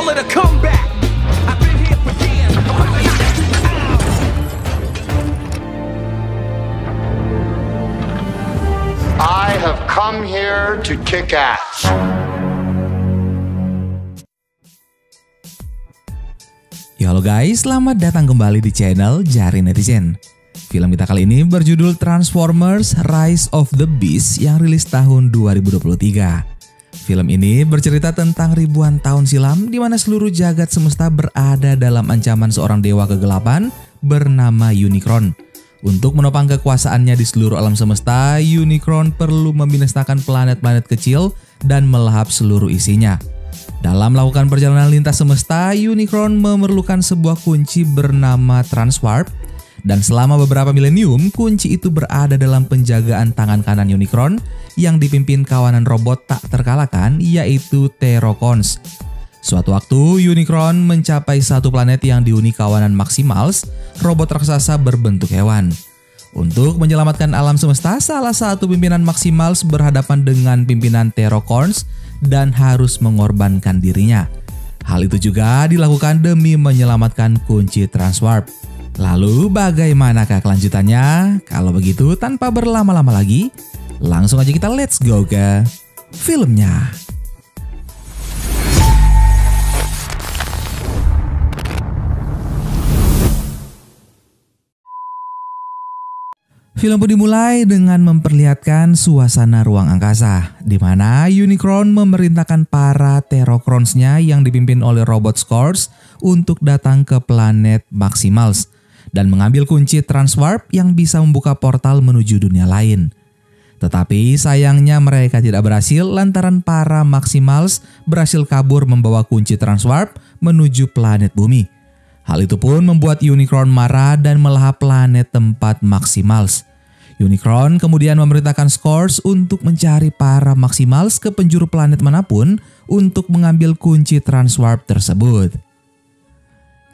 call it a comeback. I've been here for years. I have come here to kick ass. Ya halo guys, selamat datang kembali di channel Jari Netizen. Film kita kali ini berjudul Transformers Rise of the Beast yang rilis tahun 2023. Film ini bercerita tentang ribuan tahun silam di mana seluruh jagat semesta berada dalam ancaman seorang dewa kegelapan bernama Unicron. Untuk menopang kekuasaannya di seluruh alam semesta, Unicron perlu membinasakan planet-planet kecil dan melahap seluruh isinya. Dalam melakukan perjalanan lintas semesta, Unicron memerlukan sebuah kunci bernama Transwarp. Dan selama beberapa milenium, kunci itu berada dalam penjagaan tangan kanan Unicron yang dipimpin kawanan robot tak terkalahkan, yaitu Terrorcons. Suatu waktu, Unicron mencapai satu planet yang dihuni kawanan Maximals, robot raksasa berbentuk hewan. Untuk menyelamatkan alam semesta, salah satu pimpinan Maximals berhadapan dengan pimpinan Terrorcons dan harus mengorbankan dirinya. Hal itu juga dilakukan demi menyelamatkan kunci Transwarp. Lalu bagaimanakah kelanjutannya? Kalau begitu tanpa berlama-lama lagi, langsung aja kita let's go ke filmnya. Film pun dimulai dengan memperlihatkan suasana ruang angkasa, di mana Unicron memerintahkan para Terrorcrons-nya yang dipimpin oleh robot Scores untuk datang ke planet Maximals dan mengambil kunci Transwarp yang bisa membuka portal menuju dunia lain. Tetapi sayangnya mereka tidak berhasil lantaran para Maximals berhasil kabur membawa kunci Transwarp menuju planet bumi. Hal itu pun membuat Unicron marah dan melahap planet tempat Maximals. Unicron kemudian memerintahkan Scores untuk mencari para Maximals ke penjuru planet manapun untuk mengambil kunci Transwarp tersebut.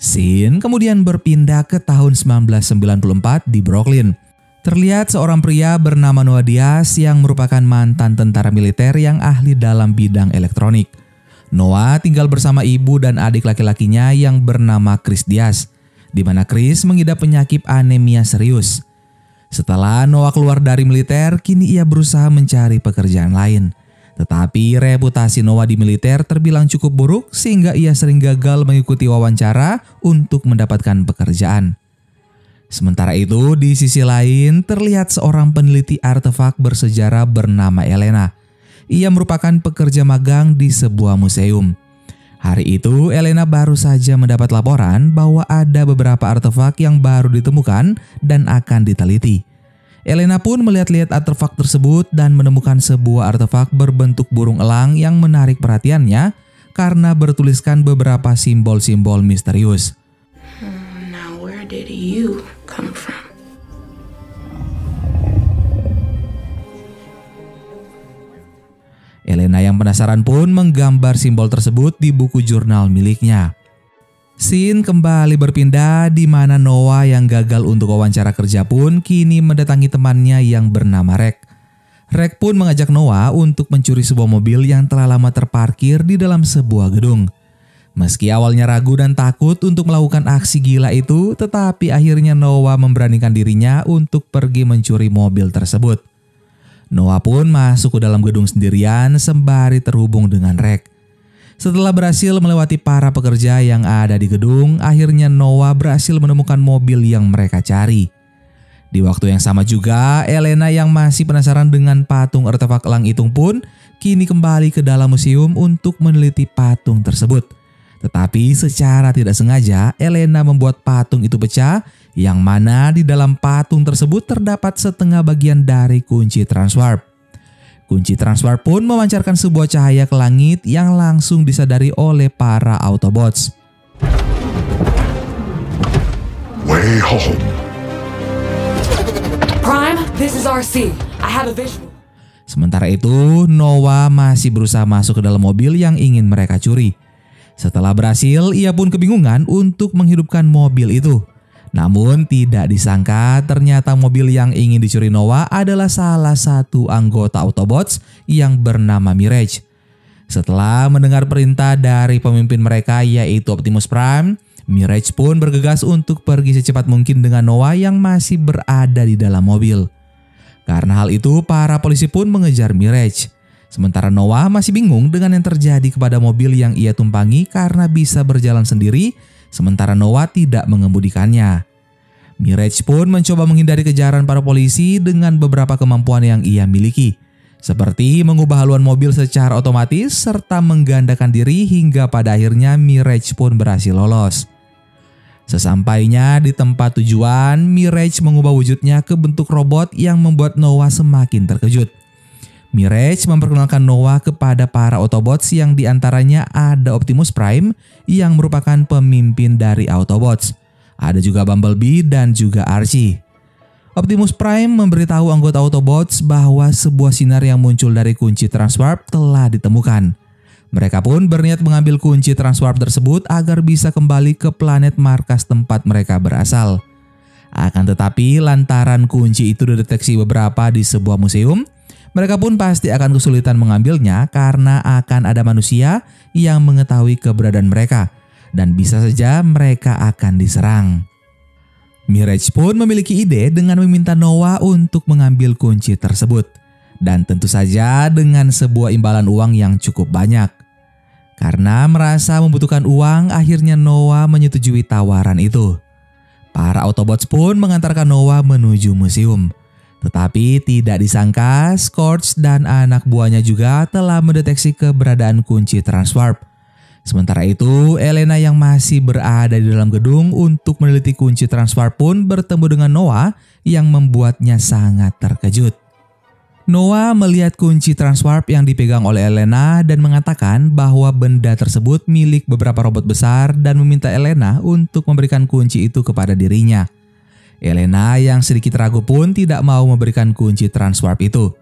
Scene kemudian berpindah ke tahun 1994 di Brooklyn. Terlihat seorang pria bernama Noah Diaz yang merupakan mantan tentara militer yang ahli dalam bidang elektronik. Noah tinggal bersama ibu dan adik laki-lakinya yang bernama Chris Diaz, di mana Chris mengidap penyakit anemia serius. Setelah Noah keluar dari militer, kini ia berusaha mencari pekerjaan lain. Tetapi reputasi Noah di militer terbilang cukup buruk sehingga ia sering gagal mengikuti wawancara untuk mendapatkan pekerjaan. Sementara itu, di sisi lain terlihat seorang peneliti artefak bersejarah bernama Elena. Ia merupakan pekerja magang di sebuah museum. Hari itu, Elena baru saja mendapat laporan bahwa ada beberapa artefak yang baru ditemukan dan akan diteliti. Elena pun melihat-lihat artefak tersebut dan menemukan sebuah artefak berbentuk burung elang yang menarik perhatiannya karena bertuliskan beberapa simbol-simbol misterius. Now where did you come from? Elena yang penasaran pun menggambar simbol tersebut di buku jurnal miliknya. Scene kembali berpindah di mana Noah yang gagal untuk wawancara kerja pun kini mendatangi temannya yang bernama Rex. Rex pun mengajak Noah untuk mencuri sebuah mobil yang telah lama terparkir di dalam sebuah gedung. Meski awalnya ragu dan takut untuk melakukan aksi gila itu, tetapi akhirnya Noah memberanikan dirinya untuk pergi mencuri mobil tersebut. Noah pun masuk ke dalam gedung sendirian sembari terhubung dengan Rex. Setelah berhasil melewati para pekerja yang ada di gedung, akhirnya Noah berhasil menemukan mobil yang mereka cari. Di waktu yang sama juga, Elena yang masih penasaran dengan patung artefak elang itung pun kini kembali ke dalam museum untuk meneliti patung tersebut. Tetapi secara tidak sengaja, Elena membuat patung itu pecah, yang mana di dalam patung tersebut terdapat setengah bagian dari kunci Transwarp. Kunci Transwarp pun memancarkan sebuah cahaya ke langit yang langsung disadari oleh para Autobots. Way home. Prime, this is RC. I have a visual. Sementara itu, Noah masih berusaha masuk ke dalam mobil yang ingin mereka curi. Setelah berhasil, ia pun kebingungan untuk menghidupkan mobil itu. Namun tidak disangka ternyata mobil yang ingin dicuri Noah adalah salah satu anggota Autobots yang bernama Mirage. Setelah mendengar perintah dari pemimpin mereka yaitu Optimus Prime, Mirage pun bergegas untuk pergi secepat mungkin dengan Noah yang masih berada di dalam mobil. Karena hal itu, para polisi pun mengejar Mirage. Sementara Noah masih bingung dengan yang terjadi kepada mobil yang ia tumpangi karena bisa berjalan sendiri, sementara Noah tidak mengemudikannya. Mirage pun mencoba menghindari kejaran para polisi dengan beberapa kemampuan yang ia miliki, seperti mengubah haluan mobil secara otomatis serta menggandakan diri hingga pada akhirnya Mirage pun berhasil lolos. Sesampainya di tempat tujuan, Mirage mengubah wujudnya ke bentuk robot yang membuat Noah semakin terkejut. Mirage memperkenalkan Noah kepada para Autobots yang diantaranya ada Optimus Prime yang merupakan pemimpin dari Autobots. Ada juga Bumblebee dan juga Archie. Optimus Prime memberitahu anggota Autobots bahwa sebuah sinar yang muncul dari kunci transwarp telah ditemukan. Mereka pun berniat mengambil kunci transwarp tersebut agar bisa kembali ke planet markas tempat mereka berasal. Akan tetapi lantaran kunci itu dideteksi beberapa di sebuah museum, mereka pun pasti akan kesulitan mengambilnya karena akan ada manusia yang mengetahui keberadaan mereka dan bisa saja mereka akan diserang. Mirage pun memiliki ide dengan meminta Noah untuk mengambil kunci tersebut. Dan tentu saja dengan sebuah imbalan uang yang cukup banyak. Karena merasa membutuhkan uang, akhirnya Noah menyetujui tawaran itu. Para Autobots pun mengantarkan Noah menuju museum. Tetapi tidak disangka, Scorch dan anak buahnya juga telah mendeteksi keberadaan kunci transwarp. Sementara itu, Elena yang masih berada di dalam gedung untuk meneliti kunci transwarp pun bertemu dengan Noah yang membuatnya sangat terkejut. Noah melihat kunci transwarp yang dipegang oleh Elena dan mengatakan bahwa benda tersebut milik beberapa robot besar dan meminta Elena untuk memberikan kunci itu kepada dirinya. Elena yang sedikit ragu pun tidak mau memberikan kunci transwarp itu.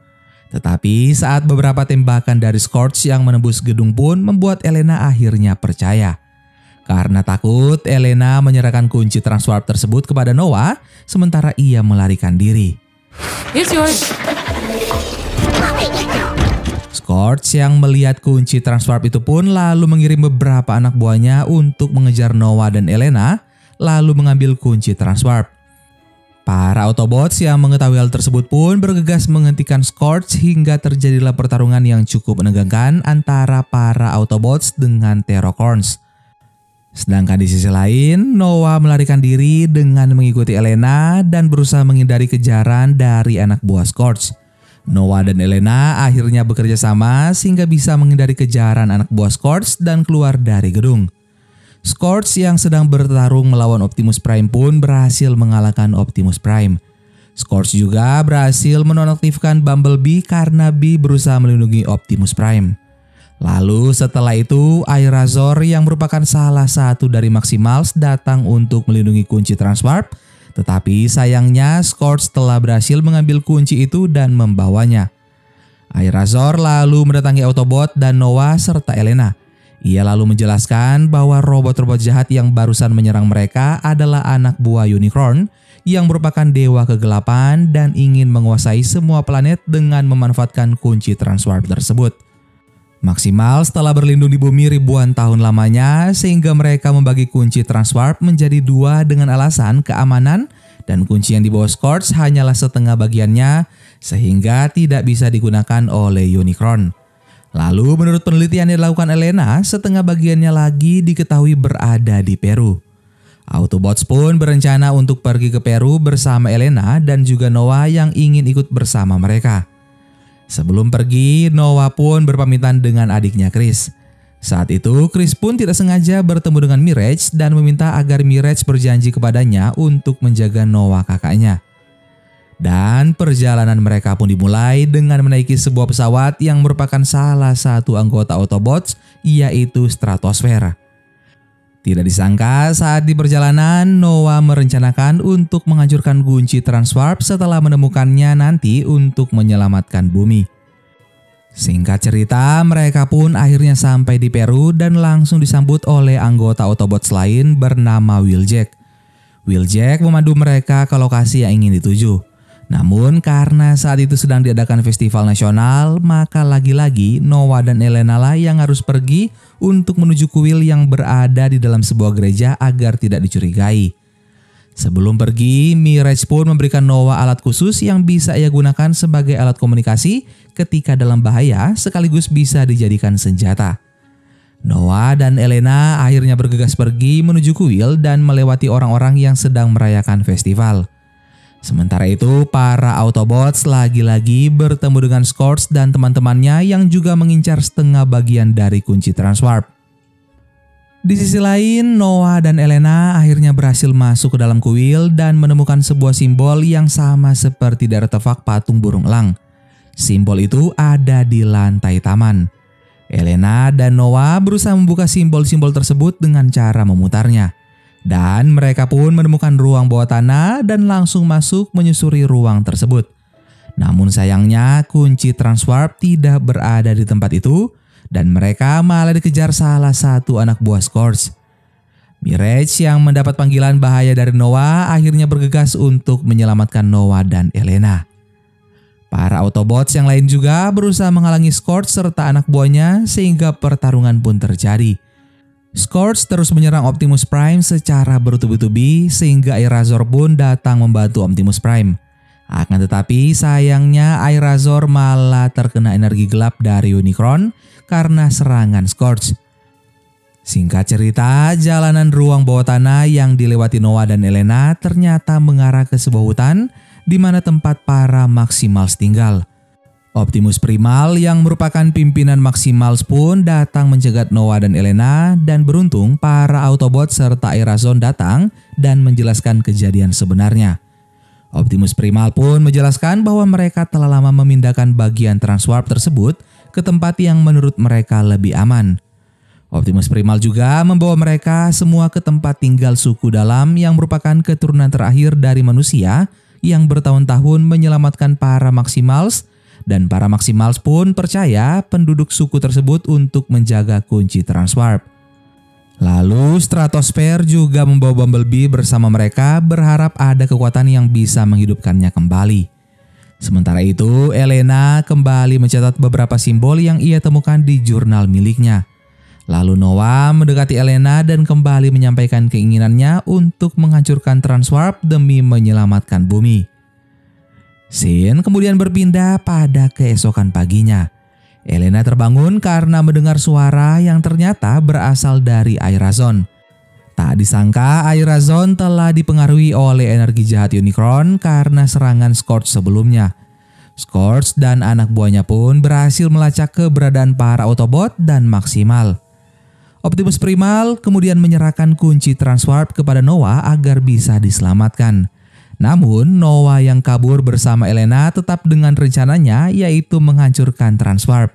Tetapi saat beberapa tembakan dari Scorch yang menembus gedung pun membuat Elena akhirnya percaya. Karena takut, Elena menyerahkan kunci transwarp tersebut kepada Noah sementara ia melarikan diri. It's yours. Scorch yang melihat kunci transwarp itu pun lalu mengirim beberapa anak buahnya untuk mengejar Noah dan Elena, lalu mengambil kunci transwarp. Para Autobots yang mengetahui hal tersebut pun bergegas menghentikan Scorch hingga terjadilah pertarungan yang cukup menegangkan antara para Autobots dengan Terrorcorns. Sedangkan di sisi lain, Noah melarikan diri dengan mengikuti Elena dan berusaha menghindari kejaran dari anak buah Scorch. Noah dan Elena akhirnya bekerja sama sehingga bisa menghindari kejaran anak buah Scorch dan keluar dari gedung. Scorch yang sedang bertarung melawan Optimus Prime pun berhasil mengalahkan Optimus Prime. Scorch juga berhasil menonaktifkan Bumblebee karena Bee berusaha melindungi Optimus Prime. Lalu setelah itu, Airazor yang merupakan salah satu dari Maximals datang untuk melindungi kunci transwarp, tetapi sayangnya Scorch telah berhasil mengambil kunci itu dan membawanya. Airazor lalu mendatangi Autobot dan Noah serta Elena. Ia lalu menjelaskan bahwa robot-robot jahat yang barusan menyerang mereka adalah anak buah Unicron yang merupakan dewa kegelapan dan ingin menguasai semua planet dengan memanfaatkan kunci transwarp tersebut. Maximals telah berlindung di bumi ribuan tahun lamanya sehingga mereka membagi kunci transwarp menjadi dua dengan alasan keamanan dan kunci yang dibawa Scorch hanyalah setengah bagiannya sehingga tidak bisa digunakan oleh Unicron. Lalu menurut penelitian yang dilakukan Elena, setengah bagiannya lagi diketahui berada di Peru. Autobots pun berencana untuk pergi ke Peru bersama Elena dan juga Noah yang ingin ikut bersama mereka. Sebelum pergi, Noah pun berpamitan dengan adiknya Chris. Saat itu, Chris pun tidak sengaja bertemu dengan Mirage dan meminta agar Mirage berjanji kepadanya untuk menjaga Noah kakaknya. Dan perjalanan mereka pun dimulai dengan menaiki sebuah pesawat yang merupakan salah satu anggota Autobots, yaitu Stratosphere. Tidak disangka saat di perjalanan, Noah merencanakan untuk menghancurkan kunci transwarp setelah menemukannya nanti untuk menyelamatkan bumi. Singkat cerita, mereka pun akhirnya sampai di Peru dan langsung disambut oleh anggota Autobots lain bernama Wheeljack. Wheeljack memandu mereka ke lokasi yang ingin dituju. Namun karena saat itu sedang diadakan festival nasional, maka lagi-lagi Noah dan Elena lah yang harus pergi untuk menuju kuil yang berada di dalam sebuah gereja agar tidak dicurigai. Sebelum pergi, Mirage pun memberikan Noah alat khusus yang bisa ia gunakan sebagai alat komunikasi ketika dalam bahaya sekaligus bisa dijadikan senjata. Noah dan Elena akhirnya bergegas pergi menuju kuil dan melewati orang-orang yang sedang merayakan festival. Sementara itu, para Autobots lagi-lagi bertemu dengan Scorch dan teman-temannya yang juga mengincar setengah bagian dari kunci Transwarp. Di sisi lain, Noah dan Elena akhirnya berhasil masuk ke dalam kuil dan menemukan sebuah simbol yang sama seperti dari artefak patung burung elang. Simbol itu ada di lantai taman. Elena dan Noah berusaha membuka simbol-simbol tersebut dengan cara memutarnya. Dan mereka pun menemukan ruang bawah tanah dan langsung masuk menyusuri ruang tersebut. Namun sayangnya kunci Transwarp tidak berada di tempat itu dan mereka malah dikejar salah satu anak buah Scorch. Mirage yang mendapat panggilan bahaya dari Noah akhirnya bergegas untuk menyelamatkan Noah dan Elena. Para Autobots yang lain juga berusaha menghalangi Scorch serta anak buahnya sehingga pertarungan pun terjadi. Scorch terus menyerang Optimus Prime secara bertubi-tubi sehingga Airazor pun datang membantu Optimus Prime. Akan tetapi sayangnya Airazor malah terkena energi gelap dari Unicron karena serangan Scorch. Singkat cerita, jalanan ruang bawah tanah yang dilewati Noah dan Elena ternyata mengarah ke sebuah hutan di mana tempat para Maximals tinggal. Optimus Primal yang merupakan pimpinan Maximals pun datang mencegat Noah dan Elena dan beruntung para Autobots serta Airazon datang dan menjelaskan kejadian sebenarnya. Optimus Primal pun menjelaskan bahwa mereka telah lama memindahkan bagian Transwarp tersebut ke tempat yang menurut mereka lebih aman. Optimus Primal juga membawa mereka semua ke tempat tinggal suku dalam yang merupakan keturunan terakhir dari manusia yang bertahun-tahun menyelamatkan para Maximals. Dan para Maximals pun percaya penduduk suku tersebut untuk menjaga kunci Transwarp. Lalu Stratosphere juga membawa Bumblebee bersama mereka berharap ada kekuatan yang bisa menghidupkannya kembali. Sementara itu, Elena kembali mencatat beberapa simbol yang ia temukan di jurnal miliknya. Lalu Noah mendekati Elena dan kembali menyampaikan keinginannya untuk menghancurkan Transwarp demi menyelamatkan bumi. Scene kemudian berpindah pada keesokan paginya. Elena terbangun karena mendengar suara yang ternyata berasal dari Airazon. Tak disangka Airazon telah dipengaruhi oleh energi jahat Unicron karena serangan Scorch sebelumnya. Scorch dan anak buahnya pun berhasil melacak keberadaan para Autobot dan Maximal. Optimus Primal kemudian menyerahkan kunci Transwarp kepada Noah agar bisa diselamatkan. Namun Noah yang kabur bersama Elena tetap dengan rencananya yaitu menghancurkan Transwarp.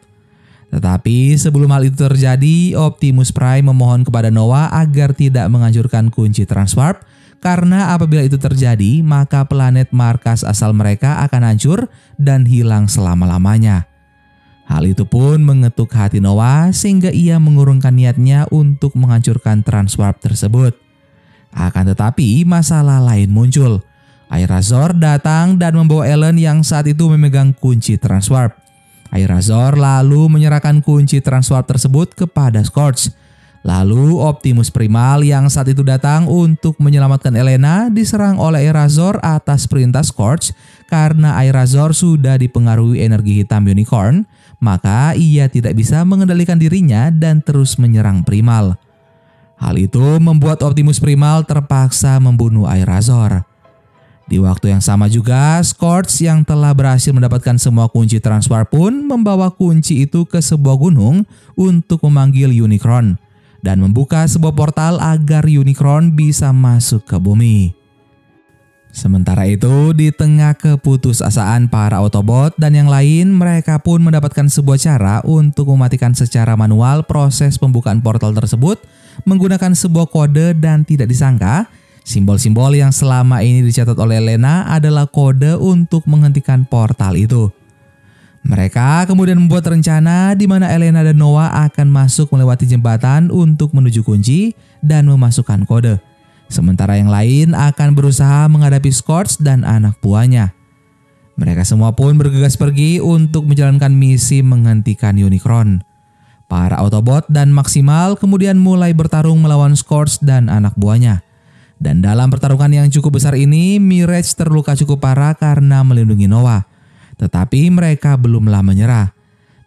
Tetapi sebelum hal itu terjadi, Optimus Prime memohon kepada Noah agar tidak menghancurkan kunci Transwarp karena apabila itu terjadi maka planet markas asal mereka akan hancur dan hilang selama-lamanya. Hal itu pun mengetuk hati Noah sehingga ia mengurungkan niatnya untuk menghancurkan Transwarp tersebut. Akan tetapi masalah lain muncul. Airazor datang dan membawa Ellen yang saat itu memegang kunci Transwarp. Airazor lalu menyerahkan kunci Transwarp tersebut kepada Scorch. Lalu Optimus Primal yang saat itu datang untuk menyelamatkan Elena diserang oleh Airazor atas perintah Scorch karena Airazor sudah dipengaruhi energi hitam Unicorn, maka ia tidak bisa mengendalikan dirinya dan terus menyerang Primal. Hal itu membuat Optimus Primal terpaksa membunuh Airazor. Di waktu yang sama juga, Scorch yang telah berhasil mendapatkan semua kunci Transwarp pun membawa kunci itu ke sebuah gunung untuk memanggil Unicron dan membuka sebuah portal agar Unicron bisa masuk ke bumi. Sementara itu, di tengah keputusasaan para Autobot dan yang lain, mereka pun mendapatkan sebuah cara untuk mematikan secara manual proses pembukaan portal tersebut menggunakan sebuah kode dan tidak disangka, simbol-simbol yang selama ini dicatat oleh Elena adalah kode untuk menghentikan portal itu. Mereka kemudian membuat rencana di mana Elena dan Noah akan masuk melewati jembatan untuk menuju kunci dan memasukkan kode. Sementara yang lain akan berusaha menghadapi Scorch dan anak buahnya. Mereka semua pun bergegas pergi untuk menjalankan misi menghentikan Unicron. Para Autobot dan Maximal kemudian mulai bertarung melawan Scorch dan anak buahnya. Dan dalam pertarungan yang cukup besar ini, Mirage terluka cukup parah karena melindungi Noah. Tetapi mereka belumlah menyerah.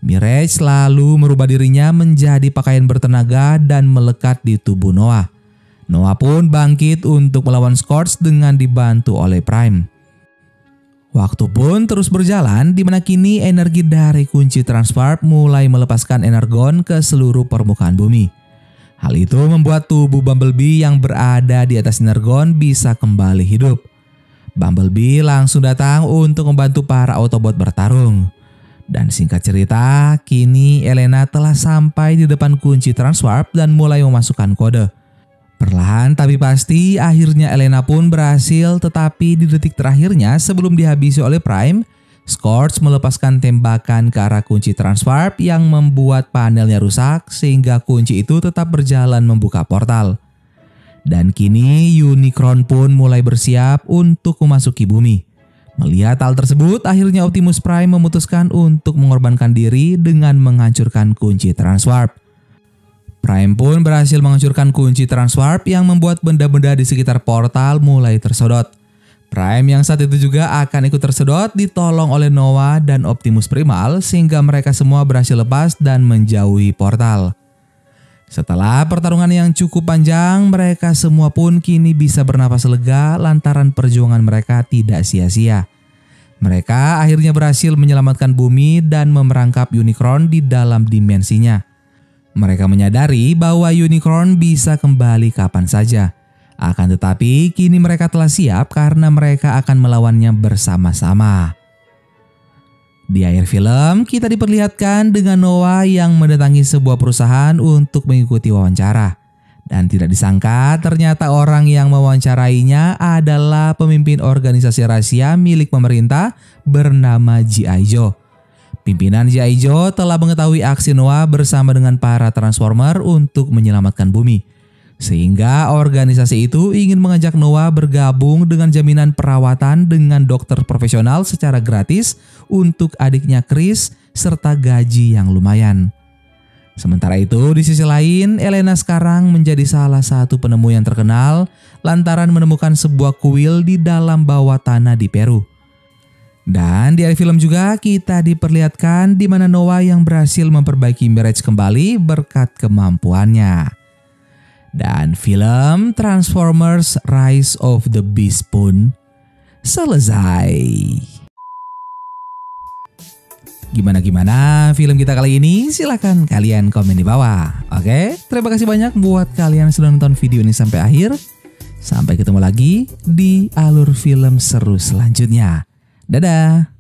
Mirage lalu merubah dirinya menjadi pakaian bertenaga dan melekat di tubuh Noah. Noah pun bangkit untuk melawan Scorch dengan dibantu oleh Prime. Waktu pun terus berjalan di mana kini energi dari kunci Transwarp mulai melepaskan energon ke seluruh permukaan bumi. Hal itu membuat tubuh Bumblebee yang berada di atas energon bisa kembali hidup. Bumblebee langsung datang untuk membantu para Autobot bertarung. Dan singkat cerita, kini Elena telah sampai di depan kunci Transwarp dan mulai memasukkan kode. Perlahan tapi pasti akhirnya Elena pun berhasil, tetapi di detik terakhirnya sebelum dihabisi oleh Prime, Scorch melepaskan tembakan ke arah kunci Transwarp yang membuat panelnya rusak sehingga kunci itu tetap berjalan membuka portal. Dan kini Unicron pun mulai bersiap untuk memasuki bumi. Melihat hal tersebut, akhirnya Optimus Prime memutuskan untuk mengorbankan diri dengan menghancurkan kunci Transwarp. Prime pun berhasil menghancurkan kunci Transwarp yang membuat benda-benda di sekitar portal mulai tersedot. Prime yang saat itu juga akan ikut tersedot ditolong oleh Noah dan Optimus Primal sehingga mereka semua berhasil lepas dan menjauhi portal. Setelah pertarungan yang cukup panjang, mereka semua pun kini bisa bernapas lega lantaran perjuangan mereka tidak sia-sia. Mereka akhirnya berhasil menyelamatkan bumi dan memerangkap Unicron di dalam dimensinya. Mereka menyadari bahwa Unicron bisa kembali kapan saja. Akan tetapi kini mereka telah siap karena mereka akan melawannya bersama-sama. Di akhir film kita diperlihatkan dengan Noah yang mendatangi sebuah perusahaan untuk mengikuti wawancara. Dan tidak disangka ternyata orang yang mewawancarainya adalah pemimpin organisasi rahasia milik pemerintah bernama G.I. Joe. Pimpinan G.I. Joe telah mengetahui aksi Noah bersama dengan para Transformer untuk menyelamatkan bumi. Sehingga organisasi itu ingin mengajak Noah bergabung dengan jaminan perawatan dengan dokter profesional secara gratis untuk adiknya Chris serta gaji yang lumayan. Sementara itu di sisi lain, Elena sekarang menjadi salah satu penemu yang terkenal lantaran menemukan sebuah kuil di dalam bawah tanah di Peru. Dan di akhir film juga kita diperlihatkan di mana Noah yang berhasil memperbaiki Mirage kembali berkat kemampuannya. Dan film Transformers Rise of the Beast pun selesai. Gimana film kita kali ini? Silahkan kalian komen di bawah. Oke, terima kasih banyak buat kalian yang sudah nonton video ini sampai akhir. Sampai ketemu lagi di alur film seru selanjutnya. Dadah.